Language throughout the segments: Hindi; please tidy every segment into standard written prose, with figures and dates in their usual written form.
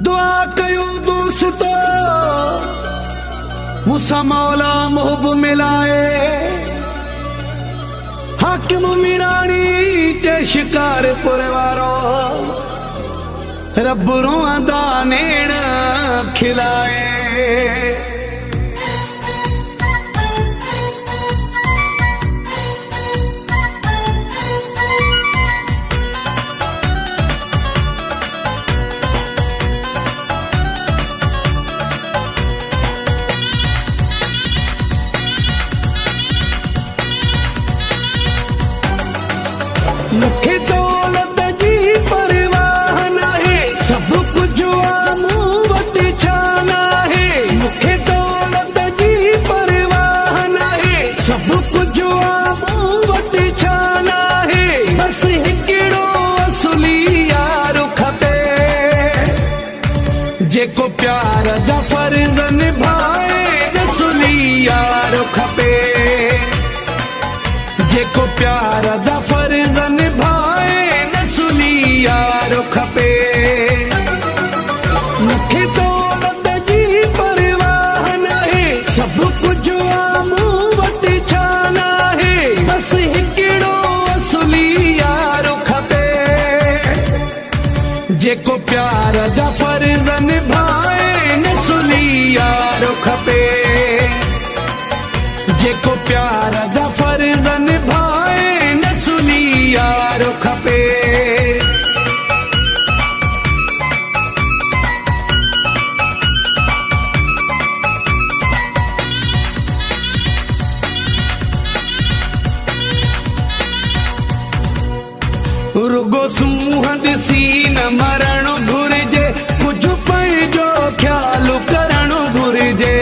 दुआ कयो दोस्तो मूसा मौला मोहब मिलाए हाकिम मीरानी चे शिकारपुर वारो रब रोंदा नेण खिलाए। मुखे दौलत जी परवाह नाहे सब कुछ मूं वट छाना है। मुखे दौलत जी परवाह नाहे सब कुछ मूं वट छाना है। बस हिकिड़ो असुली यार खपे जेको प्यार दा फर्ज़ निभाए। असुली यार खपे जेको प्यार दा फर्ज़ निभाए। नसुली यार खपे मुखे दौलत जी परवाह नाहे सब कुछ मूं वट छाना है। बस हिकिड़ो असुली यार खपे जेको प्यार दा फर्ज़ निभाए। नसुली यार खपे जेको प्यार दा फर्ज़ निभाए। नसुली यार खपे। रुगो सूंहं ॾिसी न मरण घुरिजे कुझु पंहिंजो ख्याल करण घुरिजे।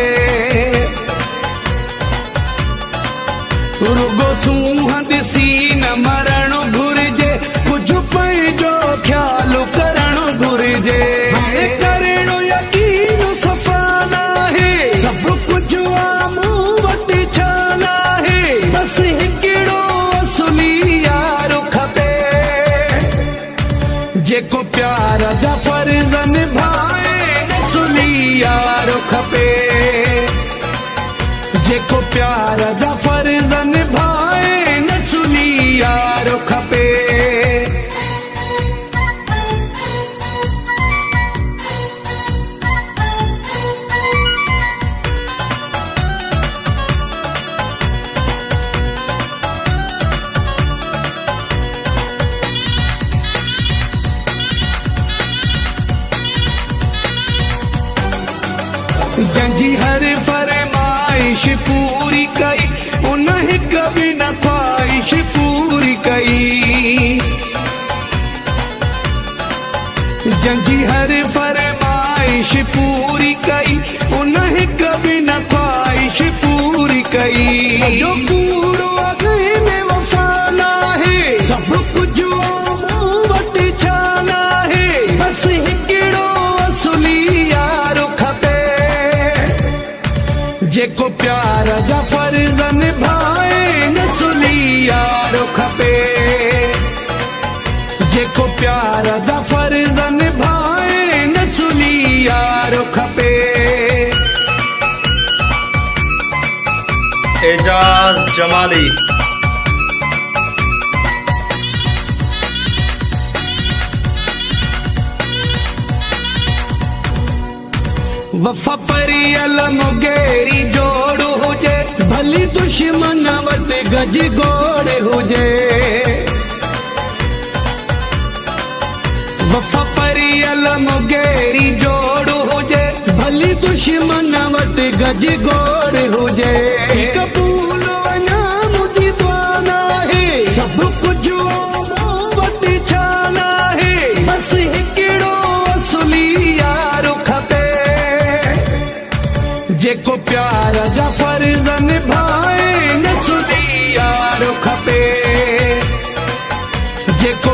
रुगो सूंहं ॾिसी न मरण घुरिजे कुझु पंहिंजो ख्याल करण घुरिजे। करणो यकीन सफ़ा नाहे सब कुझु मूं वट छाना है। बस हिकिड़ो असुली यार खपे जेको प्यार दा फर्ज़ निभाए। असुली यार खपे जेको प्यार दा फर्ज़ निभाए। नसुली यार खपे। जंहिंजी हर फरमाइश पूरी कई उन हिक बि न ख्वाहिश पूरी कई। जंहिंजी हर फरमाइश पूरी कई उन हिक बि न ख्वाहिश पूरी कई। जो कूड़ो अॻे में वफ़ा नाहे सब कुझ मूं वट छाना है। बस हिकिड़ो असुली यार खपे जेको प्यार दा फर्ज़ निभाए। नसुली यार खपे जेको प्यार दा फर्ज़ निभाए। नसुली यार खपे। एजाज जमाली वफ़ा परियल मुगेरी जोड़ हुजे भली दुश्मन वट गज गोड़ हुजे। वफ़ा परियल मुगेरी जोड़ हुजे भली दुश्मन वट गज गोड़ हुजे। कबूल वञा मुंहिंजी दुआ नाहे सब कुझु मूं वट छाना है। बस हिकिड़ो असुली यार खपे जेको प्यार दा फर्ज़ निभाए। नसुली यार खपे जेको